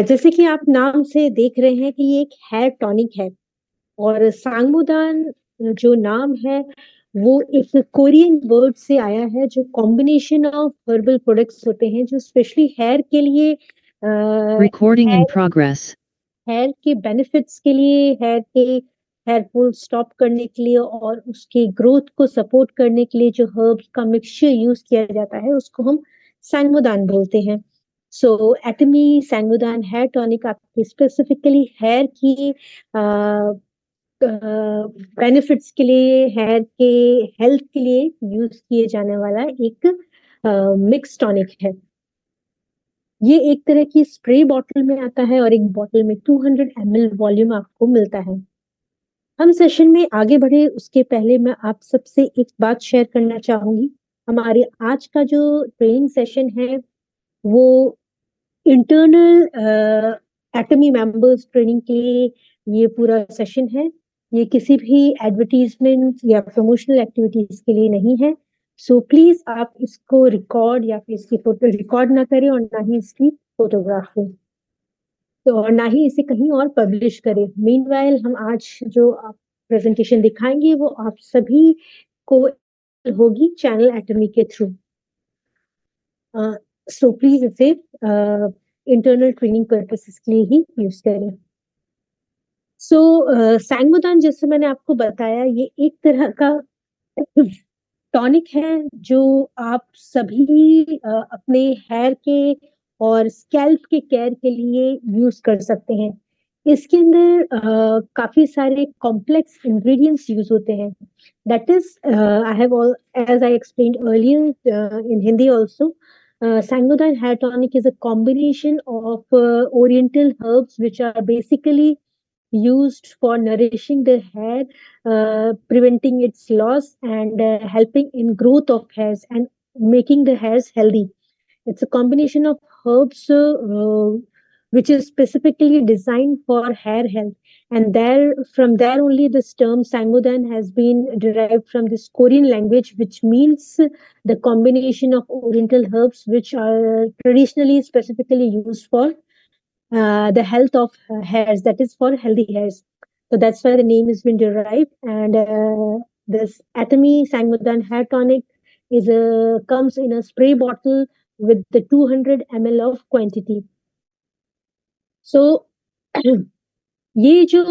जैसे कि आप नाम से देख रहे हैं कि ये एक हेयर टॉनिक है। और सांगमुदान जो नाम है वो एक कोरियन वर्ड से आया है, जो कॉम्बिनेशन ऑफ हर्बल प्रोडक्ट्स होते हैं जो स्पेशली हेयर के लिए, Recording in hair progress. Hair के बेनिफिट्स के लिए, हेयर फॉल स्टॉप करने के लिए और उसके ग्रोथ को सपोर्ट करने के लिए जो हर्ब्स का मिक्सचर यूज किया जाता है उसको हम सैंगमुदान बोलते हैं। सो एटमी सैंगमुदान हेयर टॉनिक आपके स्पेसिफिकली हेयर की बेनिफिट्स के लिए, हेयर के हेल्थ के लिए यूज किए जाने वाला एक मिक्स टॉनिक है। ये एक तरह की स्प्रे बॉटल में आता है और एक बॉटल में 200 ml वॉल्यूम आपको मिलता है। हम सेशन में आगे बढ़े उसके पहले मैं आप सबसे एक बात शेयर करना चाहूंगी। हमारे आज का जो ट्रेनिंग सेशन है वो इंटरनल एटमी मेंबर्स ट्रेनिंग के लिए ये पूरा सेशन है। ये किसी भी एडवर्टीजमेंट या प्रमोशनल एक्टिविटीज के लिए नहीं है। सो प्लीज आप इसको रिकॉर्ड या फिर इसकी फोटो रिकॉर्ड ना करें और ना ही इसकी फोटोग्राफ लें, तो और ना ही इसे कहीं और पब्लिश करें। मीनवाइल हम आज जो आप प्रेजेंटेशन दिखाएंगे वो आप सभी को होगी चैनल एटमी के थ्रू। सो प्लीज इसे इंटरनल ट्रेनिंग पर्पसेस के लिए ही यूज करें। सो सैंगमुदान, जैसे मैंने आपको बताया, ये एक तरह का टॉनिक है जो आप सभी अपने हेयर के और स्कैल्प के केयर के लिए यूज कर सकते हैं। इसके अंदर काफी सारे कॉम्प्लेक्स इंग्रेडिएंट्स यूज होते हैं। That is I have all as I explained earlier in Hindi also, Sangodan hair tonic is a combination of oriental herbs which are basically used for nourishing the hair, preventing its loss and helping in growth of hairs and making the hairs healthy. It's a combination of herbs which is specifically designed for hair health. And there, from there only, this term Sangodan has been derived from this Korean language, which means the combination of oriental herbs which are traditionally specifically used for the health of hairs, that is for healthy hairs. So that's why the name has been derived. And this Atomy Sangodan hair tonic is a comes in a spray bottle with the 200 ml of quantity. So ये जो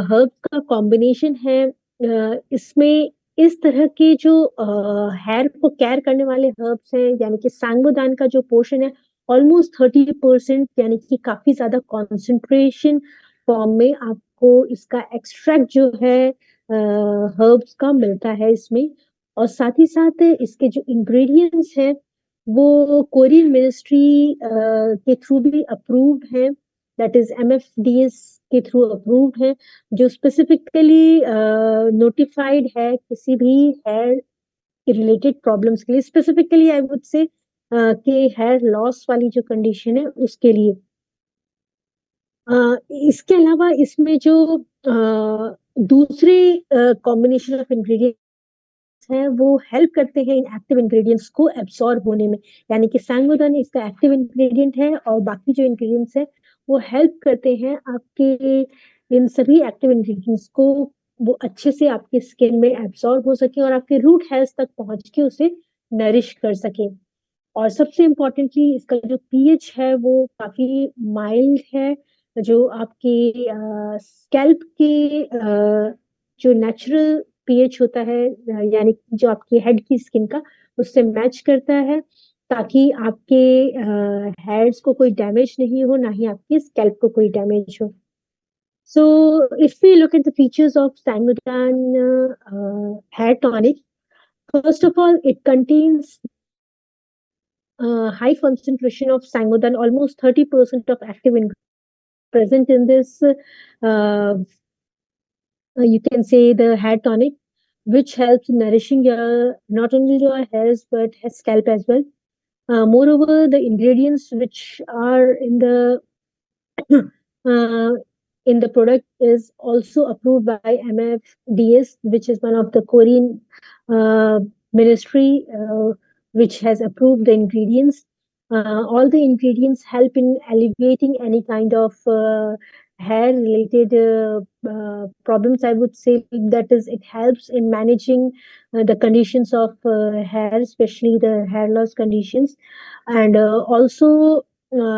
herb का combination है, इसमें इस तरह के जो hair को केयर करने वाले हर्ब्स हैं, यानी कि सांगोदान का जो पोर्शन है ऑलमोस्ट 30%, यानी कि काफी ज्यादा कॉन्सेंट्रेशन फॉर्म में आपको इसका एक्सट्रैक्ट जो है हर्ब्स का मिलता है इसमें। और साथ ही साथ इसके जो इंग्रेडिएंट्स हैं वो कोरियन मिनिस्ट्री के थ्रू भी अप्रूव्ड है, दैट इज MFDS के थ्रू अप्रूव्ड है, जो स्पेसिफिकली नोटिफाइड है किसी भी हेयर रिलेटेड प्रॉब्लम्स के लिए। स्पेसिफिकली आई वुड से कि हेयर लॉस वाली जो कंडीशन है उसके लिए। इसके अलावा इसमें जो दूसरे कॉम्बिनेशन ऑफ इंग्रेडिएंट्स हैं वो हेल्प करते हैं इन एक्टिव इंग्रेडिएंट्स को एब्सॉर्ब होने में। यानी कि सांगोदान इसका एक्टिव इंग्रेडिएंट है और बाकी जो इंग्रेडिएंट्स है वो हेल्प करते हैं आपके इन सभी एक्टिव इंग्रेडिएंट्स को वो अच्छे से आपके स्किन में एब्सॉर्ब हो सके और आपके रूट हेयर्स तक पहुंच के उसे नरिश कर सके। और सबसे इम्पोर्टेंटली इसका जो पीएच है वो काफी माइल्ड है, जो आपके स्कैल्प के जो नेचुरल पीएच होता है, यानी जो आपकी हेड की स्किन का, उससे मैच करता है, ताकि आपके हेयर्स को कोई डैमेज नहीं हो, ना ही आपके स्कैल्प को कोई डैमेज हो। So if we look at the features of Sangodan hair tonic, first of all, it contains high concentration of Sangodan, almost 30% of active ingredient present in this, you can say, the hair tonic, which helps in nourishing your not only your hairs but scalp as well. Moreover, the ingredients which are uh, in the product is also approved by MFDS, which is one of the Korean ministry which has approved the ingredients. all the ingredients help in alleviating any kind of hair related problems. I would say that is, it helps in managing the conditions of hair, especially the hair loss conditions. And also,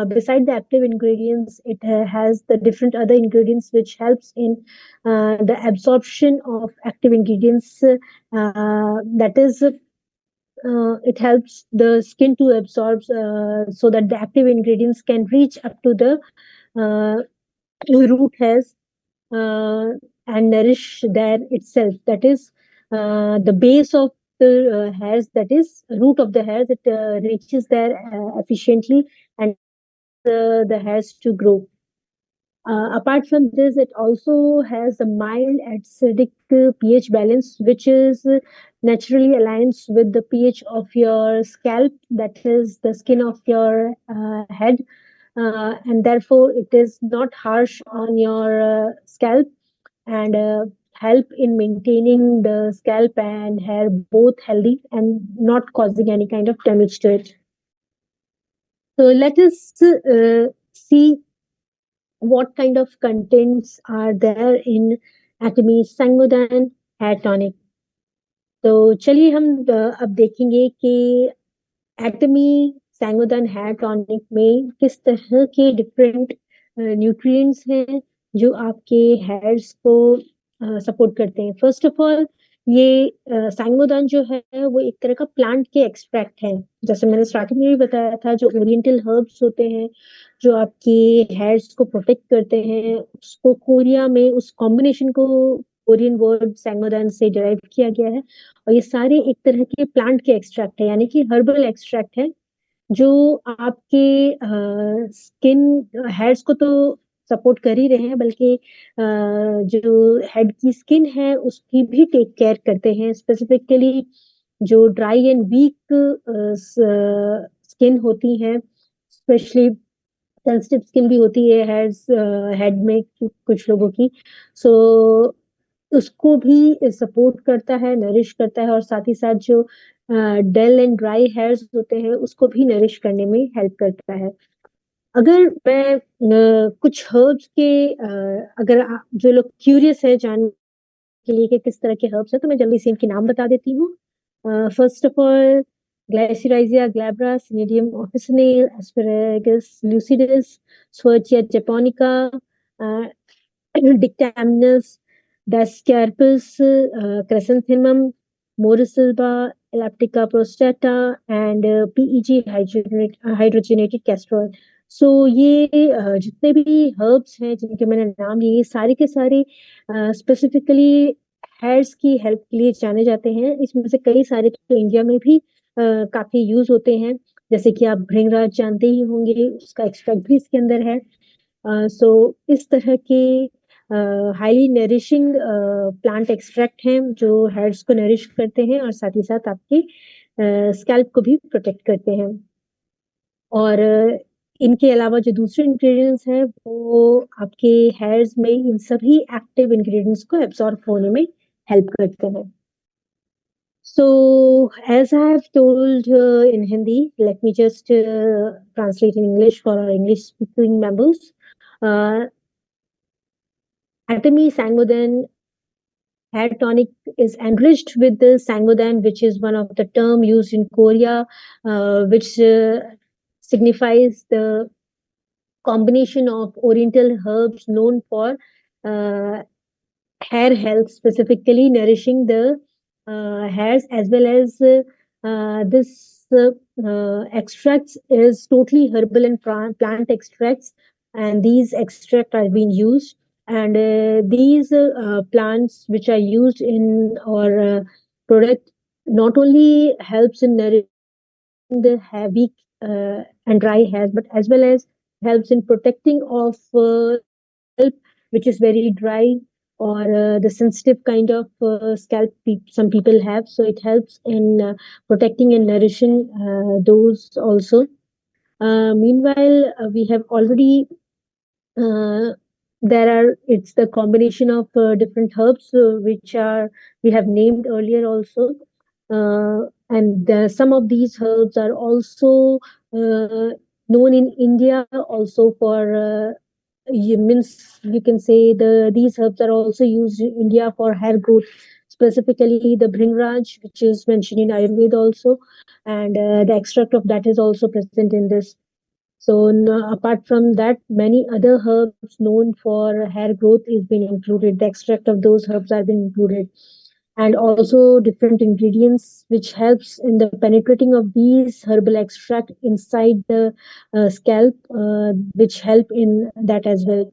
beside the active ingredients, it has the different other ingredients which helps in the absorption of active ingredients. That is, it helps the skin to absorb, so that the active ingredients can reach up to the uh, root hairs uh, and nourish there itself. That is, the base of the hairs, that is root of the hairs, it reaches there efficiently, and the hairs to grow. Apart from this, it also has a mild acidic pH balance, which is naturally aligns with the pH of your scalp, that is the skin of your head, and therefore it is not harsh on your scalp, and help in maintaining the scalp and hair both healthy and not causing any kind of damage to it. So let us see what kind of contents are there in Atomy Sangodan Hair Tonic. तो चलिए हम अब देखेंगे कि एटमी सैंगोदान hair tonic में किस तरह के डिफरेंट न्यूट्रिएंट्स हैं जो आपके हेयर्स को सपोर्ट करते हैं. फर्स्ट ऑफ ऑल, ये सैंगोदान जो है वो एक तरह का प्लांट के एक्सट्रैक्ट है. जैसे मैंने स्टार्टिंग में भी बताया था, जो ओरिएंटल हर्ब्स होते हैं जो आपके हेयर्स को प्रोटेक्ट करते हैं, उसको कोरिया में उस कॉम्बिनेशन को कोरियन वर्ड सैंगोदान से डिराइव किया गया है. और ये सारे एक तरह के प्लांट के एक्सट्रैक्ट है, यानी कि हर्बल एक्सट्रैक्ट है, जो आपके स्किन हेयर्स को तो सपोर्ट कर ही रहे हैं, बल्कि जो हेड की स्किन है उसकी भी टेक केयर करते हैं. स्पेसिफिकली जो ड्राई एंड वीक स्किन होती है, स्पेशली सेंसिटिव स्किन भी होती है हेयर्स हेड में कुछ लोगों की, सो उसको भी सपोर्ट करता है, नरिश करता है, और साथ ही साथ जो डेल एंड ड्राई हेयर्स होते हैं उसको भी नरिश करने में हेल्प करता है. अगर मैं कुछ हर्ब्स के अगर जो लोग क्यूरियस है जानने के लिए कि किस तरह के हर्ब्स है, तो मैं जल्दी से इनके नाम बता देती हूँ. First of all, glycyrrhiza glabra, cnidium officinale, asparagus lucidus, swertia japonica, dictamnus, Dascarpus, chrysanthemum, Morasilba, Elliptica prostata, and PEG hydrogenated castor oil. सो ये जितने भी हर्ब्स हैं जिनके मैंने नाम लिए, सारे के सारे स्पेसिफिकली हेयर्स की हेल्प के लिए जाने जाते हैं. इसमें से कई सारे तो इंडिया में भी काफी यूज होते हैं, जैसे कि आप भृंगराज जानते ही होंगे, उसका एक्सट्रैक्ट भी इसके अंदर है. सो इस तरह के हाईली नरिशिंग प्लांट एक्सट्रैक्ट हैं जो हेयर्स को नरिश करते हैं और साथ ही साथ आपके स्कैल्प को भी प्रोटेक्ट करते हैं. और इनके अलावा जो दूसरे इंग्रेडिएंट्स हैं वो आपके हेयर्स में इन सभी एक्टिव इंग्रेडिएंट्स को एब्सॉर्ब होने में हेल्प करते हैं. So, as I have told in Hindi, let me just translate in English for our English speaking members. Atomy Sangodan hair tonic is enriched with the Sangodan, which is one of the term used in Korea, which signifies the combination of oriental herbs known for hair health, specifically nourishing the hairs, as well as this extracts is totally herbal and plant extracts, and these extracts are being used, and these plants which are used in our product not only helps in nourishing the weak and dry hairs, but as well as helps in protecting of scalp which is very dry, or the sensitive kind of scalp some people have. So it helps in protecting and nourishing those also. Meanwhile, we have already it's the combination of different herbs which are we have named earlier also, and some of these herbs are also known in India also for you can say these herbs are also used in India for hair growth, specifically the Bhringraj, which is mentioned in Ayurveda also, and the extract of that is also present in this. So apart from that, many other herbs known for hair growth is being included. The extract of those herbs are being included, and also different ingredients which helps in the penetrating of these herbal extract inside the scalp, which help in that as well.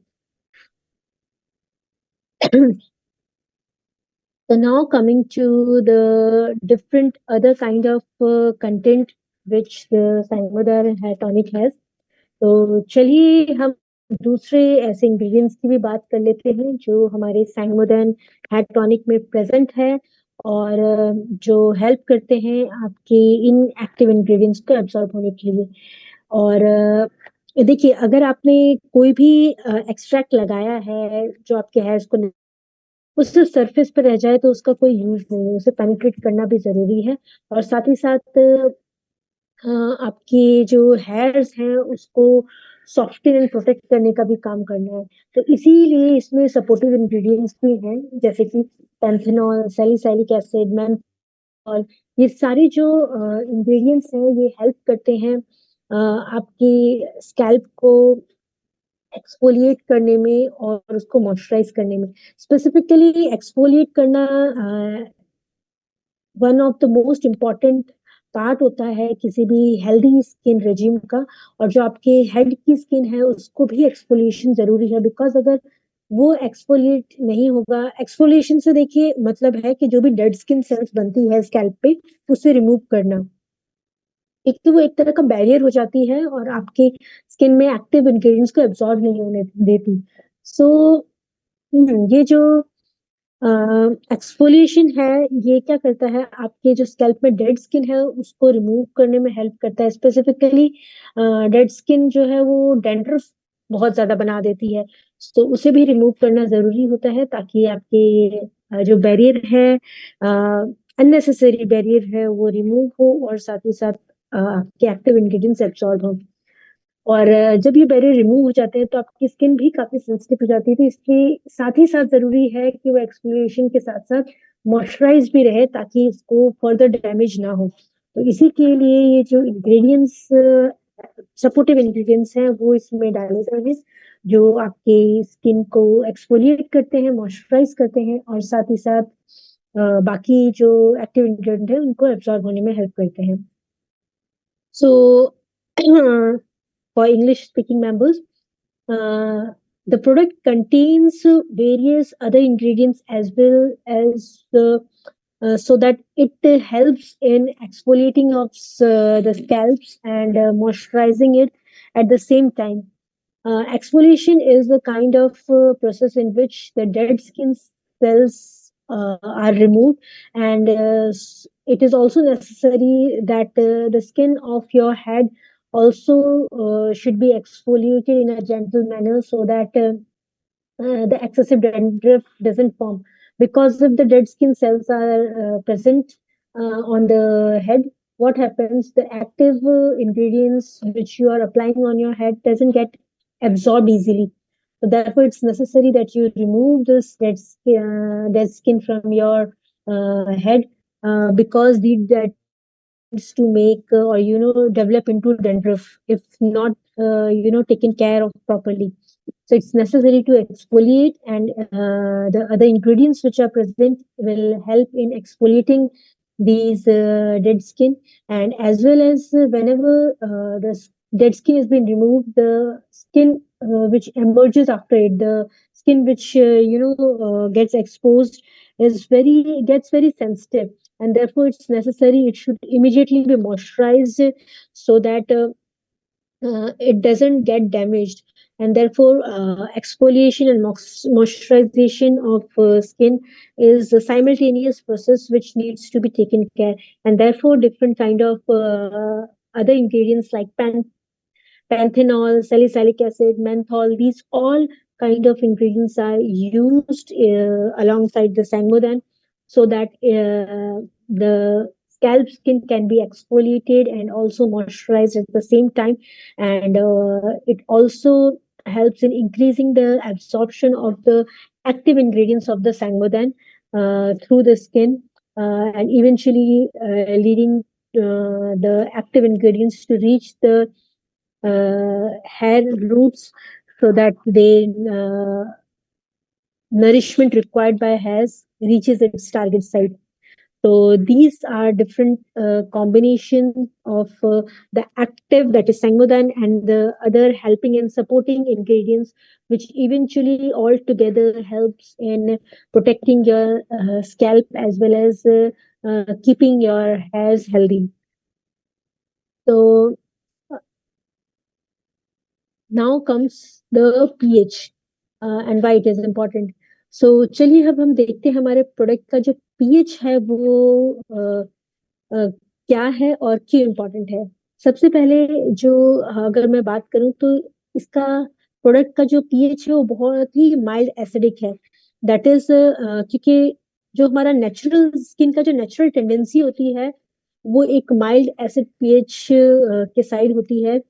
So now coming to the different other kind of content which the Sangodar hair tonic has. तो चलिए हम दूसरे ऐसे ingredients की भी बात कर लेते हैं जो हमारे सैंगमोदन हेयर टॉनिक में प्रेजेंट है और जो हेल्प करते हैं आपके इन एक्टिव इंग्रेडिएंट्स को एब्सॉर्ब होने के लिए। और देखिए अगर आपने कोई भी एक्सट्रैक्ट लगाया है जो आपके हेयर्स को उस सरफेस पे रह जाए तो उसका कोई यूज नहीं है, उसे पेनिट्रेट करना भी जरूरी है और साथ ही साथ आपके जो हेयर्स हैं उसको सॉफ्टन एंड प्रोटेक्ट करने का भी काम करना है। तो इसीलिए इसमें सपोर्टिव इंग्रेडिएंट्स भी हैं जैसे कि पैंथेनॉल, सैलिसाइलिक एसिड, मेंथॉल, ये सारे जो इंग्रेडिएंट्स हैं ये हेल्प करते हैं आपकी स्कैल्प को एक्सफोलिएट करने में और उसको मॉइस्चराइज करने में। स्पेसिफिकली एक्सफोलिएट करना one of the most important part होता है किसी भी हेल्दी स्किन रेजिम का, और जो आपके हेड की स्किन है उसको भी एक्सफोलिएशन जरूरी है, बिकॉज अगर वो एक्सफोलिएट नहीं होगा, एक्सफोलिएशन से देखिए मतलब है कि जो भी डेड स्किन सेल्स बनती है स्कैल्प पे उसे रिमूव करना। एक तो वो एक तरह का बैरियर हो जाती है और आपके स्किन में एक्टिव इंग्रेडिएंट्स को एब्जॉर्ब नहीं होने देती। सो ये जो एक्सफोलिएशन है ये क्या करता है, आपके जो स्कैल्प में डेड स्किन है उसको रिमूव करने में हेल्प करता है। स्पेसिफिकली डेड स्किन जो है वो डैंड्रफ बहुत ज्यादा बना देती है, तो उसे भी रिमूव करना जरूरी होता है ताकि आपके जो बैरियर है, अननेसेसरी बैरियर है वो रिमूव हो और साथ ही साथ आपके एक्टिव इंग्रेडिएंट्स एब्सॉर्ब हो। और जब ये बैरियर रिमूव हो जाते हैं तो आपकी स्किन भी काफी सेंसिटिव हो जाती है, तो इसके साथ ही साथ जरूरी है कि वो एक्सफोलिएशन के साथ साथ मॉइस्चराइज भी रहे ताकि इसको फर्दर डैमेज ना हो। तो इसी के लिए ये जो इंग्रेडिएंट्स, सपोर्टिव इंग्रेडिएंट्स हैं वो इसमें डाले गए हैं जो आपके स्किन को एक्सफोलिएट करते हैं, मॉइस्चराइज करते हैं और साथ ही साथ बाकी जो एक्टिव इंग्रेडिएंट है उनको एब्सॉर्ब होने में हेल्प करते हैं। सो for English speaking members, the product contains various other ingredients as well as so that it helps in exfoliating of the scalps and moisturizing it at the same time. Exfoliation is a kind of process in which the dead skin cells are removed, and it is also necessary that the skin of your head also should be exfoliated in a gentle manner so that the excessive dandruff doesn't form. Because if the dead skin cells are present on the head, what happens? The active ingredients which you are applying on your head doesn't get absorbed easily. So therefore, it's necessary that you remove this dead skin from your head because that is to make or develop into dandruff if not taken care of properly. So it's necessary to exfoliate, and the other ingredients which are present will help in exfoliating these dead skin, and as well as whenever the dead skin has been removed, the skin which emerges after it, the skin which gets exposed gets very sensitive, and therefore it's necessary it should immediately be moisturized so that it doesn't get damaged, and therefore exfoliation and moisturization of skin is a simultaneous process which needs to be taken care, and therefore different kind of other ingredients like panthenol, salicylic acid, menthol, these all kind of ingredients are used alongside the Sangmodan so that the scalp skin can be exfoliated and also moisturized at the same time, and it also helps in increasing the absorption of the active ingredients of the Sangodan through the skin, and eventually leading the active ingredients to reach the hair roots so that they nourishment required by hairs reaches its target site. So these are different combinations of the active, that is Sangodan, and the other helping and supporting ingredients, which eventually all together helps in protecting your scalp as well as keeping your hairs healthy. So now comes the pH and why it is important. So चलिए अब हम देखते हैं हमारे product का जो pH है वो क्या है और क्यों इम्पोर्टेंट है। सबसे पहले जो अगर मैं बात करूं तो इसका प्रोडक्ट का जो पीएच है वो बहुत ही माइल्ड एसिडिक है। दैट इज क्योंकि जो हमारा नेचुरल स्किन का जो नेचुरल टेंडेंसी होती है वो एक माइल्ड एसिड पीएच के साइड होती है,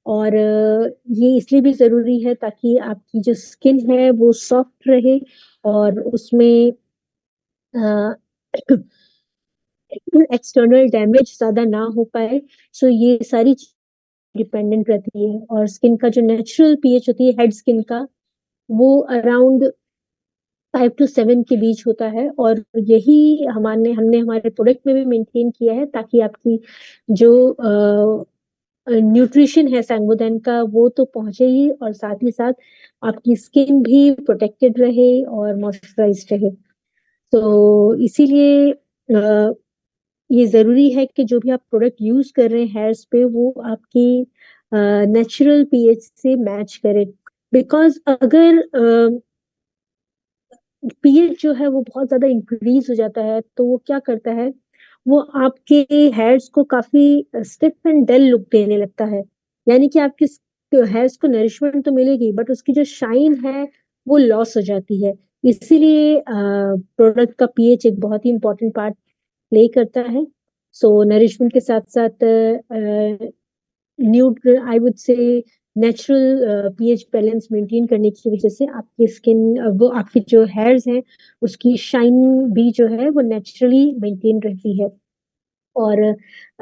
और ये इसलिए भी जरूरी है ताकि आपकी जो स्किन है वो सॉफ्ट रहे और उसमें एक्सटर्नल डैमेज ज्यादा ना हो पाए। सो ये सारी डिपेंडेंट रहती है, और स्किन का जो नेचुरल पीएच होती है हेड स्किन का वो अराउंड 5 to 7 के बीच होता है, और यही हमने हमने हमारे प्रोडक्ट में भी मेंटेन किया है ताकि आपकी जो न्यूट्रिशन है सैंगोदैन का वो तो पहुंचे ही, और साथ ही साथ आपकी स्किन भी प्रोटेक्टेड रहे और मॉइस्चराइज्ड रहे। तो इसीलिए ये जरूरी है कि जो भी आप प्रोडक्ट यूज कर रहे हैं हेयर्स पे वो आपकी नेचुरल पीएच से मैच करे। बिकॉज अगर पीएच जो है वो बहुत ज्यादा इंक्रीज हो जाता है तो वो क्या करता है, वो आपके हेयर्स को काफी स्टिफ एंड डल लुक देने लगता है। यानी कि आपके हेयर्स को नरिशमेंट तो मिलेगी बट उसकी जो शाइन है वो लॉस हो जाती है। इसीलिए प्रोडक्ट का पीएच एक बहुत ही इंपॉर्टेंट पार्ट प्ले करता है। सो नरिशमेंट के साथ साथ neutral I would say natural pH balance maintain करने की वजह से आपकी स्किन वो आपकी जो हेयर्स हैं उसकी शाइन भी जो है वो नेचुरली मेंटेन रहती है, और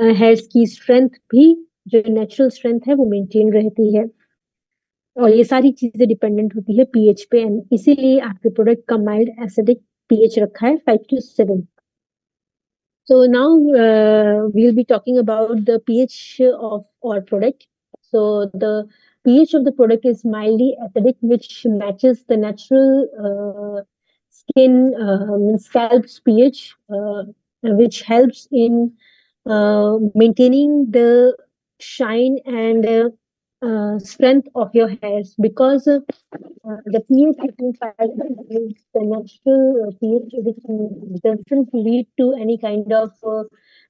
हेयर्स की स्ट्रेंथ भी जो नेचुरल स्ट्रेंथ है वो मेंटेन रहती है, और ये सारी चीजें डिपेंडेंट होती है पीएच पे, एंड इसीलिए आपके प्रोडक्ट का माइल्ड एसिडिक पीएच रखा है 5 to 7। So now we'll be talking about the pH of our product. So the pH of the product is mildly acidic, which matches the natural skin scalp's pH, which helps in maintaining the shine and strength of your hairs. Because the pH between 5 is the natural pH which doesn't lead to any kind of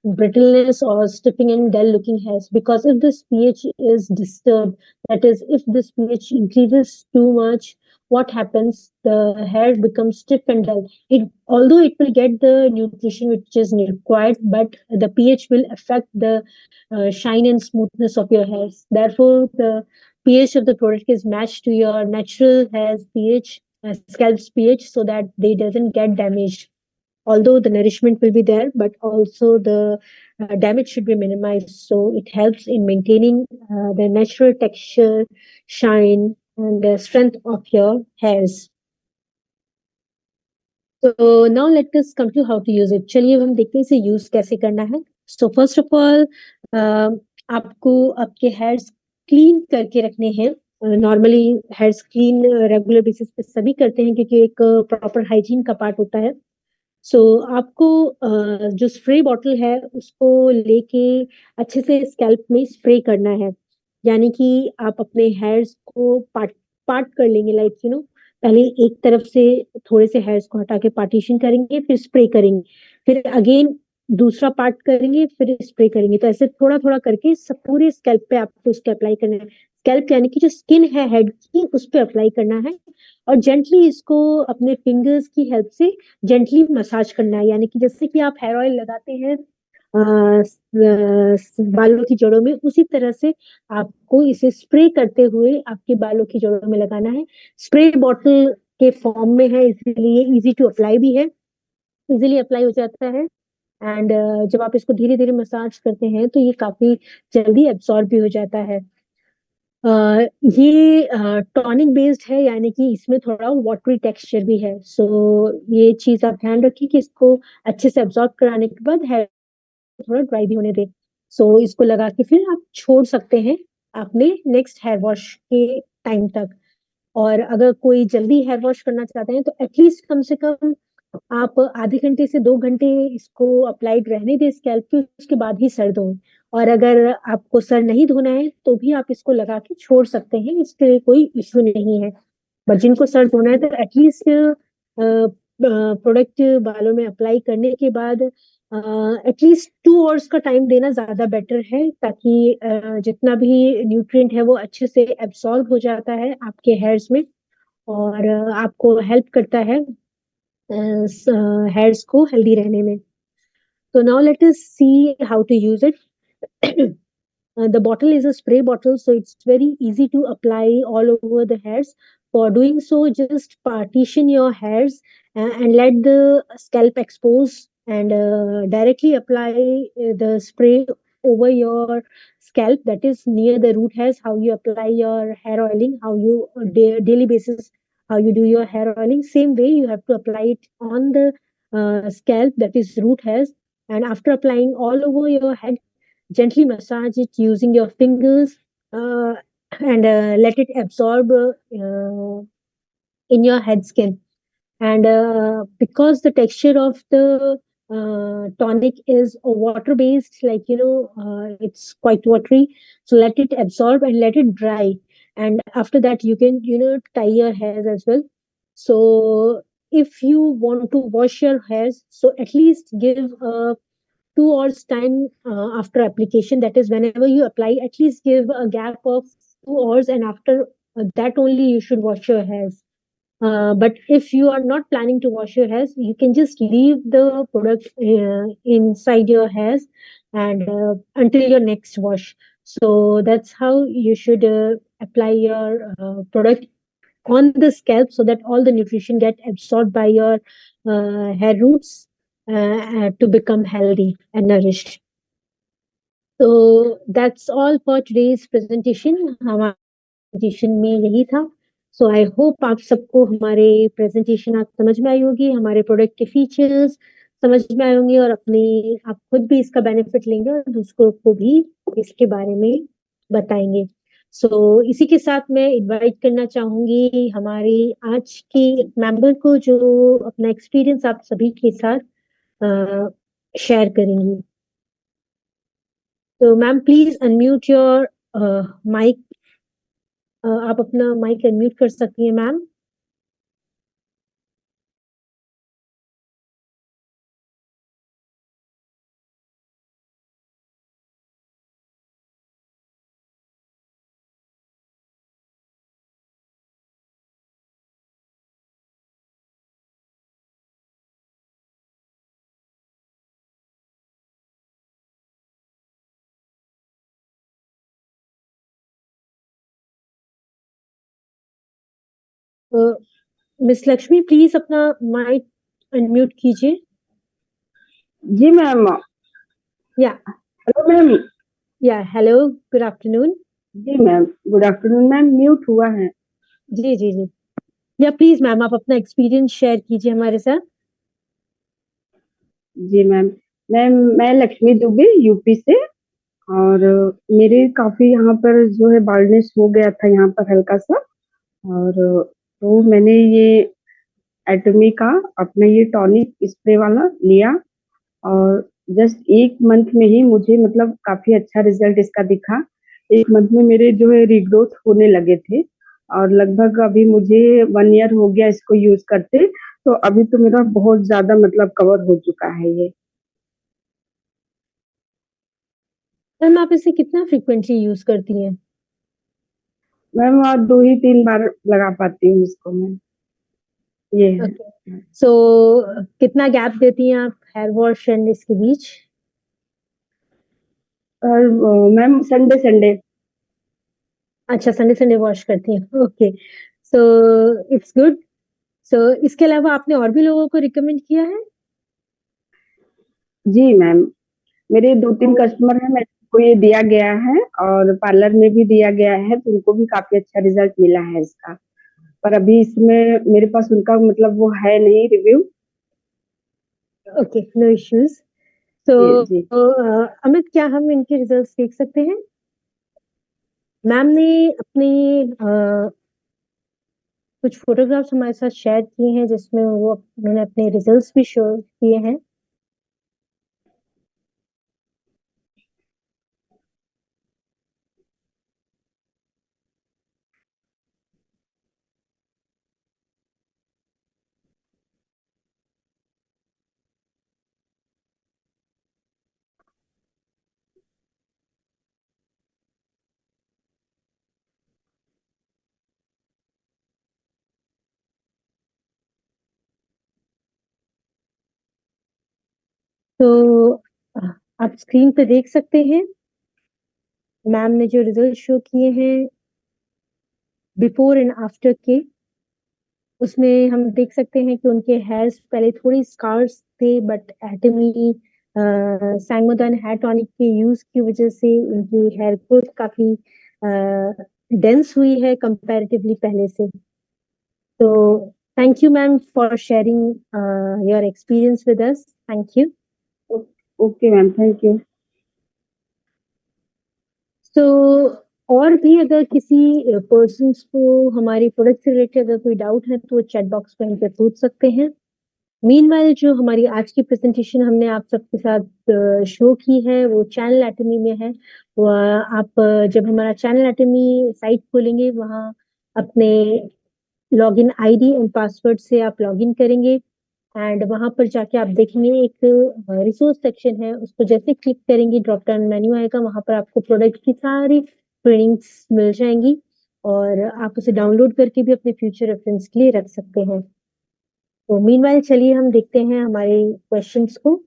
brittleness or stiffing and dull looking hairs. Because if this pH is disturbed, that is, if this pH increases too much, what happens? The hair becomes stiff and dull. Although it will get the nutrition which is required, but the pH will affect the shine and smoothness of your hairs. Therefore, the pH of the product is matched to your natural hair's pH, scalp's pH, so that they doesn't get damaged. Although the nourishment will be there, but also the damage should be minimized. So it helps in maintaining the natural texture, shine, and the strength of your hairs. So now let us come to how to use it. चलिए हम देखते हैं इसे use कैसे करना है। So first of all, आपको आपके हेयर्स क्लीन करके रखने हैं। Normally hairs clean regular basis पे सभी करते हैं क्योंकि एक प्रॉपर हाइजीन का पार्ट होता है। सो आपको जो स्प्रे बॉटल है उसको लेके अच्छे से स्कैल्प में स्प्रे करना है। यानी कि आप अपने हेयर्स को पार्ट पार्ट कर लेंगे, लाइक पहले एक तरफ से थोड़े से हेयर्स को हटा के पार्टीशन करेंगे, फिर स्प्रे करेंगे, फिर अगेन दूसरा पार्ट करेंगे, फिर स्प्रे करेंगे। तो ऐसे थोड़ा थोड़ा करके सब पूरे स्कैल्प पे आपको इसको अप्लाई करना है। स्कैल्प यानी कि जो स्किन है हेड की उस पे अप्लाई करना है, और जेंटली इसको अपने फिंगर्स की हेल्प से जेंटली मसाज करना है। यानी कि जैसे कि आप हेयर ऑयल लगाते हैं बालों की जड़ों में, उसी तरह से आपको इसे स्प्रे करते हुए आपके बालों की जड़ों में लगाना है। स्प्रे बॉटल के फॉर्म में है, इसलिए इजी टू अप्लाई भी है, इजीली अप्लाई हो जाता है। एंड जब आप इसको धीरे धीरे मसाज करते हैं तो ये काफी जल्दी एब्सॉर्ब भी हो जाता है। ये टॉनिक बेस्ड है, यानी कि इसमें थोड़ा वाटरी टेक्सचर भी है। सो ये चीज आप ध्यान रखिए कि इसको अच्छे से एब्सॉर्ब कराने के बाद हेयर थोड़ा ड्राई भी होने दें। सो इसको लगा के फिर आप छोड़ सकते हैं अपने नेक्स्ट हेयर वॉश के टाइम तक। और अगर कोई जल्दी हेयर वॉश करना चाहते हैं तो एटलीस्ट कम से कम आप आधे घंटे से 2 घंटे इसको अप्लाइड रहने दें स्कैल्प पे, उसके बाद ही सर धोएं। और अगर आपको सर नहीं धोना है तो भी आप इसको लगा के छोड़ सकते हैं, इसके लिए कोई इश्यू नहीं है। बट जिनको सर धोना है तो एटलीस्ट प्रोडक्ट बालों में अप्लाई करने के बाद एटलीस्ट 2 आवर्स का टाइम देना ज्यादा बेटर है, ताकि जितना भी न्यूट्रिएंट है वो अच्छे से एब्सॉर्ब हो जाता है आपके हेयर्स में, और आपको हेल्प करता है hairs को healthy रहने में। So now let us see how to use it. The bottle is a spray bottle, so it's very easy to apply all over the hairs. For doing so, just partition your hairs and let the scalp expose, and directly apply the spray over your scalp, that is near the root hairs. How you apply your hair oiling, how you daily basis, how you do your hair oiling, same way you have to apply it on the scalp, that is root hairs. And after applying all over your head, gently massage it using your fingers, and let it absorb in your head skin. And because the texture of the tonic is water based, like it's quite watery, so let it absorb and let it dry. And after that you can tie your hairs as well. So if you want to wash your hairs, so at least give 2 hours time after application, that is whenever you apply, at least give a gap of 2 hours, and after that only you should wash your hairs. But if you are not planning to wash your hairs, you can just leave the product inside your hairs and until your next wash. So that's how you should apply your product on the scalp, so that all the nutrition get absorbed by your hair roots to become healthy and nourished. So that's all for today's presentation. हमारे presentation में यही था। सो I hope आप सबको हमारे presentation आज समझ में आई होगी, हमारे प्रोडक्ट के फीचर्स समझ में आए होंगे, और अपने आप खुद भी इसका बेनिफिट लेंगे और दूसरों को भी इसके बारे में बताएंगे। सो इसी के साथ मैं इनवाइट करना चाहूंगी हमारे आज के मेंबर को, जो अपना एक्सपीरियंस आप सभी के साथ शेयर करेंगी। तो ma'am please unmute your mic. आप अपना माइक अनम्यूट कर सकती हैं मैम। मिस लक्ष्मी प्लीज अपना माइक अनम्यूट कीजिए। जी मैम। या हेलो मैम। या हेलो, गुड आफ्टरनून। जी ma'am, good afternoon ma'am. Mute हुआ है। जी जी जी। या प्लीज मैम आप अपना एक्सपीरियंस शेयर कीजिए हमारे साथ। जी मैम। मैम मैं लक्ष्मी दुबे यूपी से, और मेरे काफी यहाँ पर जो है बाल्डनेस हो गया था यहाँ पर हल्का सा, और तो मैंने ये एटमी का अपना ये टॉनिक स्प्रे वाला लिया, और जस्ट 1 मंथ में ही मुझे मतलब काफी अच्छा रिजल्ट इसका दिखा। 1 मंथ में मेरे जो है रीग्रोथ होने लगे थे, और लगभग अभी मुझे 1 ईयर हो गया इसको यूज करते, तो अभी तो मेरा बहुत ज्यादा मतलब कवर हो चुका है ये। मैम आप इसे कितना फ्रिक्वेंटली यूज करती हैं? मैम 2 ही 3 बार लगा पाती हूँ इसको मैं। ये है। ओके। सो कितना गैप देती हैं आप हेयर वॉश एंड इसके बीच? और मैम संडे संडे। अच्छा, संडे संडे वॉश करती हैं, okay. So it's good. So इसके अलावा आपने और भी लोगों को रिकमेंड किया है? जी मैम, मेरे 2-3 कस्टमर हैं, मेरे को ये दिया गया है और पार्लर में भी दिया गया है, तो उनको भी काफ़ी अच्छा रिज़ल्ट मिला है इसका। पर अभी इसमें मेरे पास उनका मतलब वो है नहीं रिव्यू। Okay, no issues. तो जी, जी। अमित, क्या हम इनके रिजल्ट्स देख सकते हैं? मैम ने अपनी कुछ फोटोग्राफ्स हमारे साथ शेयर किए हैं, जिसमें वो उन्होंने अपने रिजल्ट्स भी शो किए हैं। तो अ, आप स्क्रीन पे देख सकते हैं मैम ने जो रिजल्ट शो किए हैं बिफोर एंड आफ्टर के। उसमें हम देख सकते हैं कि उनके हेयर्स पहले थोड़ी स्कार्स थे, बट एटमी सैंगमोदान हेयर टॉनिक के यूज की वजह से उनकी हेयर ग्रोथ काफी डेंस हुई है कंपैरेटिवली पहले से। तो thank you ma'am for sharing your experience with us. Thank you. Oh okay ma'am, thank you. तो और भी अगर किसी पर्सन्स को हमारे प्रोडक्ट से रिलेटेड अगर कोई डाउट है तो चैट बॉक्स में हम पे पूछ सकते हैं। मीनवाइल जो हमारी आज की प्रेजेंटेशन हमने आप सबके साथ शो की है वो चैनल एटमी में है। वो आप जब हमारा चैनल एटमी साइट खोलेंगे वहाँ अपने लॉगिन आईडी एंड पासवर्ड से आप लॉगिन करेंगे एंड वहां पर जाके आप देखेंगे एक रिसोर्स सेक्शन है, उसको जैसे क्लिक करेंगे ड्रॉप डाउन मेन्यू आएगा, वहां पर आपको प्रोडक्ट की सारी ट्रेनिंग्स मिल जाएंगी और आप उसे डाउनलोड करके भी अपने फ्यूचर रेफरेंस के लिए रख सकते हैं। तो मीनवाइल चलिए हम देखते हैं हमारे क्वेश्चंस को।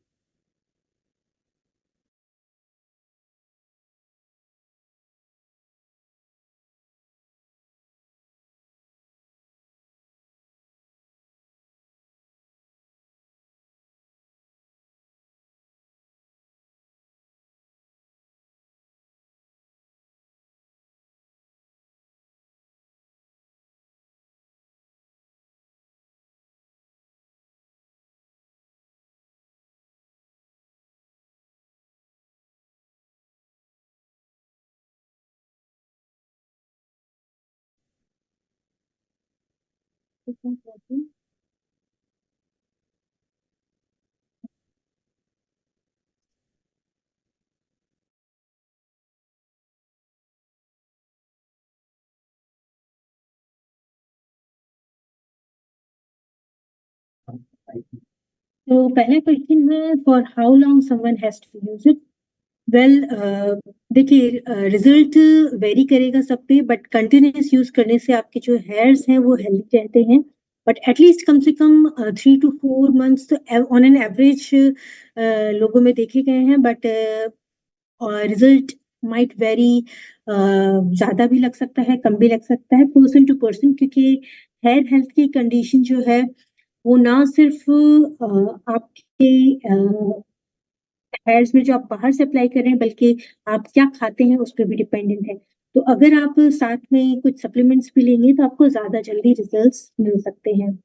तो पहला क्वेश्चन है for how long someone has to use it. Well, देखिए, रिजल्ट वेरी करेगा सब पे, बट कंटिन्यूस यूज करने से आपके जो हेयर्स हैं वो हेल्दी रहते हैं। बट एटलीस्ट कम से कम 3 to 4 months तो ऑन एन एवरेज लोगों में देखे गए हैं। बट रिजल्ट माइट वेरी, ज्यादा भी लग सकता है, कम भी लग सकता है, पर्सन टू पर्सन, क्योंकि हेयर हेल्थ की कंडीशन जो है वो ना सिर्फ आपके हेयर्स में जो आप बाहर से अप्लाई कर रहे हैं, बल्कि आप क्या खाते हैं उस पर भी डिपेंडेंट है। तो अगर आप साथ में कुछ सप्लीमेंट्स भी लेंगे तो आपको ज्यादा जल्दी रिजल्ट्स मिल सकते हैं।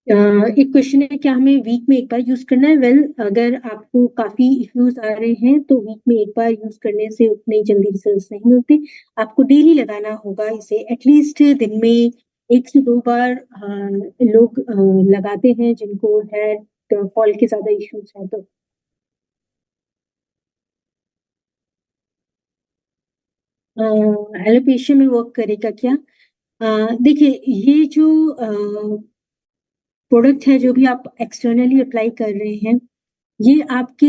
एक क्वेश्चन है, क्या हमें वीक में एक बार यूज करना है? वेल, अगर आपको काफी इश्यूज आ रहे हैं तो वीक में एक बार यूज करने से उतने जल्दी रिजल्ट्स नहीं मिलते। आपको डेली लगाना होगा इसे, एटलीस्ट दिन में 1 से 2 बार लोग लगाते हैं जिनको हेयर फॉल के ज्यादा इश्यूज हैं तो। एलोपेशिया में वर्क करेगा क्या? देखिए, ये जो प्रोडक्ट है जो भी आप एक्सटर्नली अप्लाई कर रहे हैं, ये आपके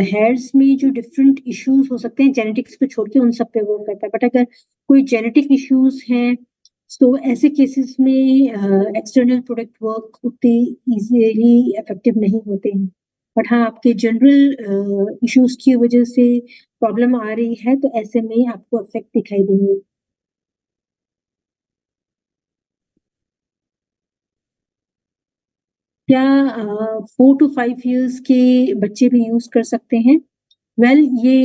हेयर्स में जो डिफरेंट इश्यूज हो सकते हैं जेनेटिक्स को छोड़ के उन सब पे वर्क करता है। बट अगर कोई जेनेटिक इश्यूज हैं सो ऐसे केसेस में एक्सटर्नल प्रोडक्ट वर्क उतने इजीली इफेक्टिव नहीं होते हैं। बट हाँ, आपके जनरल इश्यूज की वजह से प्रॉब्लम आ रही है, तो ऐसे में आपको इफेक्ट दिखाई देंगे। क्या 4 to 5 इयर्स के बच्चे भी यूज कर सकते हैं? वेल, ये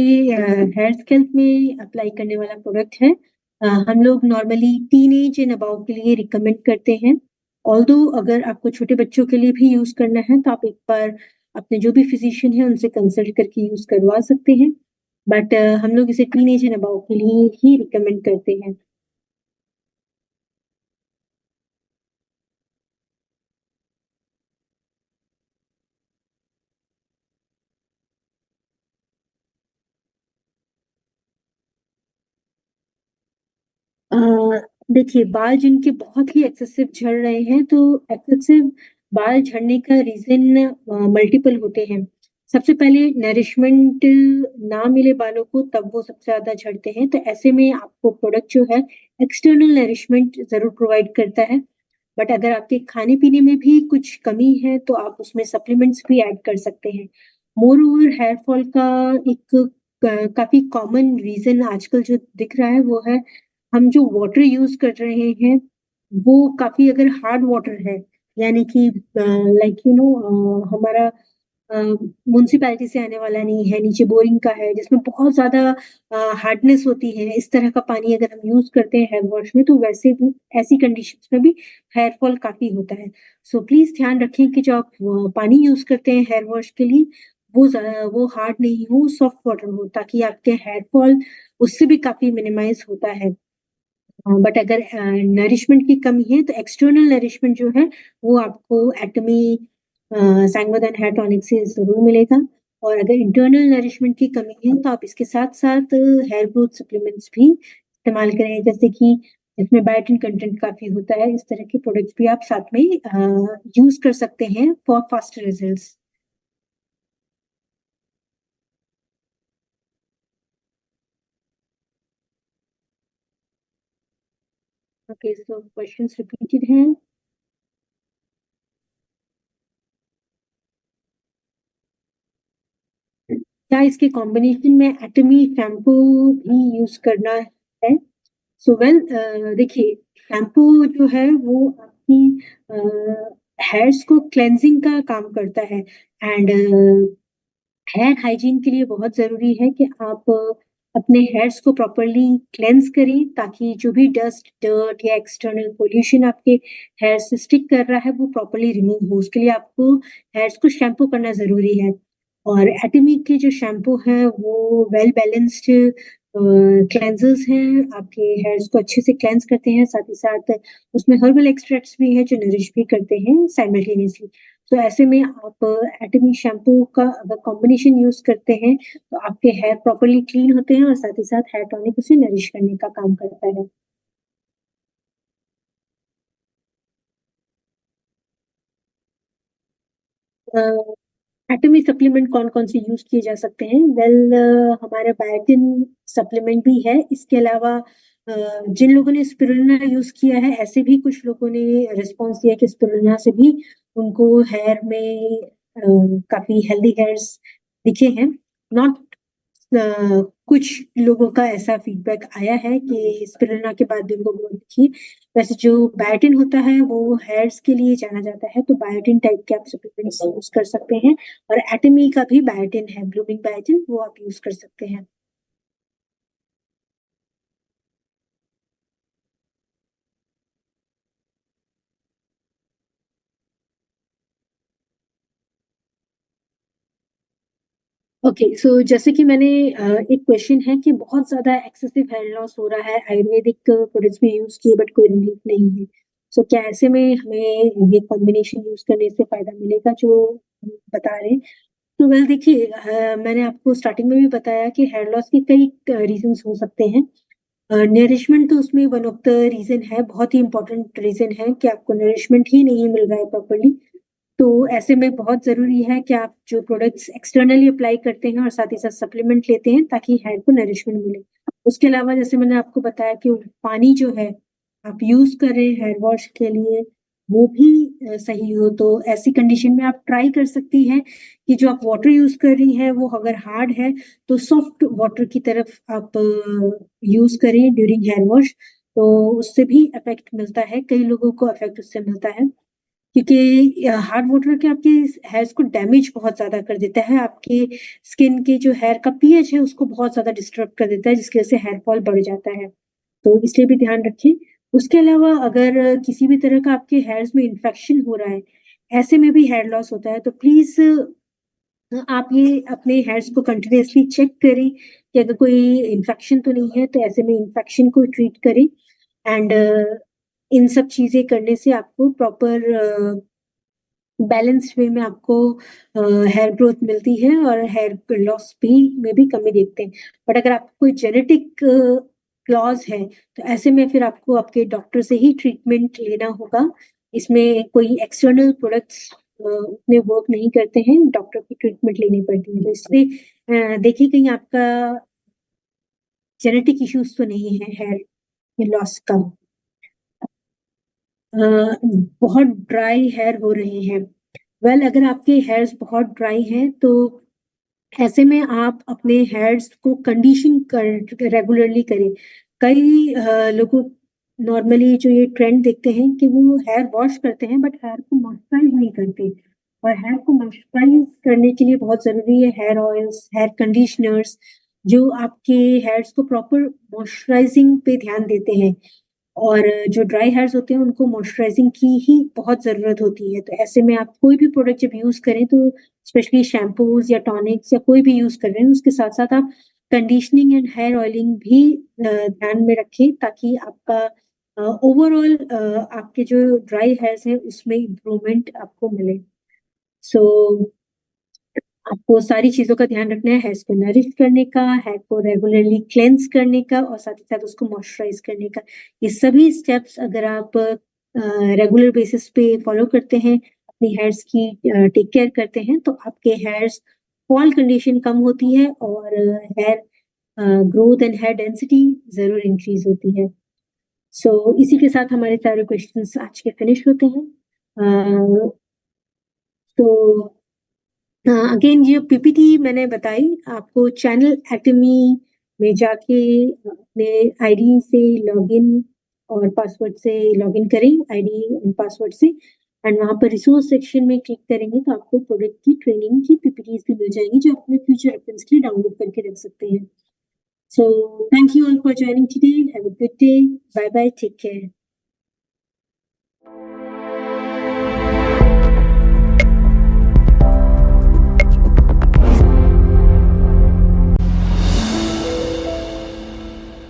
हेयर स्कैल्प में अप्लाई करने वाला प्रोडक्ट है। हम लोग नॉर्मली टीनेज एंड अबव के लिए रिकमेंड करते हैं। ऑल्दो अगर आपको छोटे बच्चों के लिए भी यूज करना है तो आप एक बार अपने जो भी फिजिशियन है उनसे कंसल्ट करके यूज करवा सकते हैं। बट हम लोग इसे टीनेज एंड अबव के लिए ही रिकमेंड करते हैं। अ, देखिए, बाल जिनके बहुत ही एक्सेसिव झड़ रहे हैं, तो एक्सेसिव बाल झड़ने का रीज़न मल्टीपल होते हैं। सबसे पहले नरिशमेंट ना मिले बालों को, तब वो सबसे ज़्यादा झड़ते हैं। तो ऐसे में आपको प्रोडक्ट जो है एक्सटर्नल नरिशमेंट ज़रूर प्रोवाइड करता है। बट अगर आपके खाने-पीने में भी कुछ कमी है, तो आप उसमें सप्लीमेंट्स भी ऐड कर सकते हैं। मोreओवर हेयर फॉल का एक काफ़ी कॉमन रीज़न आजकल जो दिख रहा है, वो है हम जो वाटर यूज़ कर रहे हैं, वो काफ़ी अगर हार्ड वाटर है, यानी कि लाइक हमारा म्युनिसिपैलिटी से आने वाला नहीं है, नीचे बोरिंग का है, जिसमें बहुत ज़्यादा हार्डनेस होती है, इस तरह का पानी अगर हम यूज़ करते हैं हेयर वॉश में, तो वैसे भी ऐसी कंडीशंस में भी हेयर फॉल काफ़ी होता है। सो प्लीज़ ध्यान रखें कि जो आप पानी यूज़ करते हैं हेयर वॉश के लिए, वो हार्ड नहीं हो, सॉफ्ट वाटर हो, ताकि आपके हेयर फॉल उससे भी काफ़ी मिनिमाइज़ होता है। बट अगर नरिशमेंट की कमी है, तो एक्सटर्नल नरिशमेंट जो है वो आपको एटमी सैंगोदान हेयर टॉनिक से ज़रूर मिलेगा। और अगर इंटरनल नरिशमेंट की कमी है, तो आप इसके साथ-साथ हेयर ग्रोथ सप्लीमेंट्स भी इस्तेमाल करें, जैसे कि इसमें बायोटिन कंटेंट काफ़ी होता है। इस तरह के प्रोडक्ट्स भी आप साथ में यूज़ कर सकते हैं for faster results. Okay, so questions repeated हैं। क्या इसके कॉम्बिनेशन में एटमी शैम्पू भी यूज़ करना है? सो वेल, देखिए, शैम्पू जो है वो आपकी हेयर्स को क्लेंजिंग का काम करता है। एंड हेयर हाइजीन के लिए बहुत ज़रूरी है कि आप अपने हेयर्स को प्रॉपर्ली क्लेंज़ करें, ताकि जो भी डस्ट, डर्ट या एक्सटर्नल पॉल्यूशन आपके हेयर से स्टिक कर रहा है, वो प्रॉपर्ली रिमूव हो। उसके लिए आपको हेयर्स को शैम्पू करना ज़रूरी है। और एटमी के जो शैम्पू हैं, वो वेल बैलेंस्ड क्लेंज़र्स हैं, आपके हेयर्स को अच्छे से क्लेंज़ करते हैं, साथ ही साथ उसमें हर्बल एक्सट्रैक्ट्स भी हैं, जो नरिश भी करते हैं साइमल्टेनियसली। तो ऐसे में आप एटमी शैम्पू का अगर कॉम्बिनेशन यूज़ करते हैं, तो आपके हेयर प्रॉपर्ली क्लीन होते हैं और साथ ही साथ हेयर टॉनिक उसे नरिश करने का काम करता है। अ, एटमी सप्लीमेंट कौन-कौन से यूज़ किए जा सकते हैं? वेल, हमारा बायोटिन सप्लीमेंट भी है। इसके अलावा जिन लोगों ने स्पिरुलिना यूज़ किया है, ऐसे भी कुछ लोगों ने रिस्पॉन्स दिया कि स्पिरुलिना से भी उनको हेयर में काफ़ी हेल्दी हेयर्स दिखे हैं। नॉट कुछ लोगों का ऐसा फीडबैक आया है कि स्पिरुलिना के बाद भी उनको ग्रोथ दिखी। वैसे जो बायोटिन होता है, वो हेयर्स के लिए जाना जाता है, तो बायोटिन टाइप के आप सप्लीमेंट्स यूज़ कर सकते हैं। और एटमी का भी बायोटिन है, ब्लूमिंग बायोटिन, वो आप यूज़ कर सकते हैं। ओके, सो जैसे कि मैंने एक क्वेश्चन है कि बहुत ज़्यादा एक्सेसिव हेयर लॉस हो रहा है, आयुर्वेदिक प्रोडक्ट्स भी यूज़ किए बट कोई रिलीफ नहीं है। सो क्या ऐसे में हमें ये कॉम्बिनेशन यूज़ करने से फ़ायदा मिलेगा जो हम बता रहे हैं? तो वेल, देखिए, मैंने आपको स्टार्टिंग में भी बताया कि हेयर लॉस के कई रीज़न्स हो सकते हैं। नरिशमेंट तो उसमें वन ऑफ द रीज़न है, बहुत ही इम्पोर्टेंट रीज़न है कि आपको नरिशमेंट ही नहीं मिल रहा है प्रॉपर्ली। तो ऐसे में बहुत ज़रूरी है कि आप जो प्रोडक्ट्स एक्सटर्नली अप्लाई करते हैं और साथ ही साथ सप्लीमेंट लेते हैं, ताकि हेयर को नरिशमेंट मिले। उसके अलावा जैसे मैंने आपको बताया कि पानी जो है, आप यूज कर रहे हैं हेयर वॉश के लिए वो भी सही हो, तो ऐसी कंडीशन में आप ट्राई कर सकती हैं कि जो आप वाटर यूज कर रही हैं वो अगर हार्ड है तो सॉफ्ट वाटर की तरफ आप यूज करें ड्यूरिंग हेयर वॉश, तो उससे भी इफेक्ट मिलता है, कई लोगों को इफेक्ट उससे मिलता है, क्योंकि हार्ड वाटर के आपके हेयर्स को डैमेज बहुत ज्यादा कर देता है, आपके स्किन के जो हेयर का पीएच है उसको बहुत ज्यादा डिस्टर्ब कर देता है, जिसकी वजह से हेयर फॉल बढ़ जाता है, तो इसलिए भी ध्यान रखें। उसके अलावा अगर किसी भी तरह का आपके हेयर्स में इन्फेक्शन हो रहा है, ऐसे में भी हेयर लॉस होता है, तो प्लीज आप ये अपने हेयर्स को कंटिन्यूअसली चेक करें कि अगर कोई इन्फेक्शन तो नहीं है, तो ऐसे में इन्फेक्शन को ट्रीट करें। एंड इन सब चीजें करने से आपको प्रॉपर बैलेंस्ड वे में आपको हेयर ग्रोथ मिलती है और हेयर लॉस भी में भी कमी देखते हैं। बट अगर आपको कोई जेनेटिक क्लॉज है, तो ऐसे में फिर आपको आपके डॉक्टर से ही ट्रीटमेंट लेना होगा, इसमें कोई एक्सटर्नल प्रोडक्ट्स उतने वर्क नहीं करते हैं, डॉक्टर की ट्रीटमेंट लेनी पड़ती है, तो इसलिए देखिए कहीं आपका जेनेटिक इश्यूज तो नहीं है हेयर लॉस का। बहुत ड्राई हेयर हो रहे हैं, वेल अगर आपके हेयर्स बहुत ड्राई हैं तो ऐसे में आप अपने हेयर्स को कंडीशन कर रेगुलरली करें। कई लोगों नॉर्मली जो ये ट्रेंड देखते हैं कि वो हेयर वॉश करते हैं बट हेयर को मॉइस्चराइज नहीं करते, और हेयर को मॉइस्चराइज करने के लिए बहुत जरूरी है हेयर ऑयल्स, हेयर कंडीशनर्स, जो आपके हेयर्स को प्रॉपर मॉइस्चराइजिंग पे ध्यान देते हैं, और जो ड्राई हेयर्स होते हैं उनको मॉइस्चराइजिंग की ही बहुत ज़रूरत होती है, तो ऐसे में आप कोई भी प्रोडक्ट जब यूज़ करें तो स्पेशली शैम्पूज या टॉनिक्स या कोई भी यूज़ कर रहे हैं उसके साथ साथ आप कंडीशनिंग एंड हेयर ऑयलिंग भी ध्यान में रखें, ताकि आपका ओवरऑल आपके जो ड्राई हेयर्स हैं उसमें इम्प्रूवमेंट आपको मिले। सो आपको सारी चीज़ों का ध्यान रखना है, हेयर्स को नरिश करने का, हेयर को रेगुलरली क्लेंस करने का और साथ ही साथ उसको मॉइस्चराइज करने का। ये सभी स्टेप्स अगर आप रेगुलर बेसिस पे फॉलो करते हैं, अपनी हेयर्स की टेक केयर करते हैं, तो आपके हेयर्स फॉल कंडीशन कम होती है और hair growth and hair density ज़रूर इंक्रीज होती है। सो इसी के साथ हमारे सारे क्वेश्चंस आज के फिनिश होते हैं। तो अगेन ये पीपीटी मैंने बताई आपको, चैनल एटमी में जाके अपने आईडी से लॉगिन और पासवर्ड से लॉगिन करें, आईडी एंड पासवर्ड से, एंड वहां पर रिसोर्स सेक्शन में क्लिक करेंगे तो आपको प्रोडक्ट की ट्रेनिंग की पीपीटीज भी मिल जाएंगी जो अपने फ्यूचर रेफरेंस के लिए डाउनलोड करके रख सकते हैं। So thank you all for joining today, have a good day, bye bye, take care.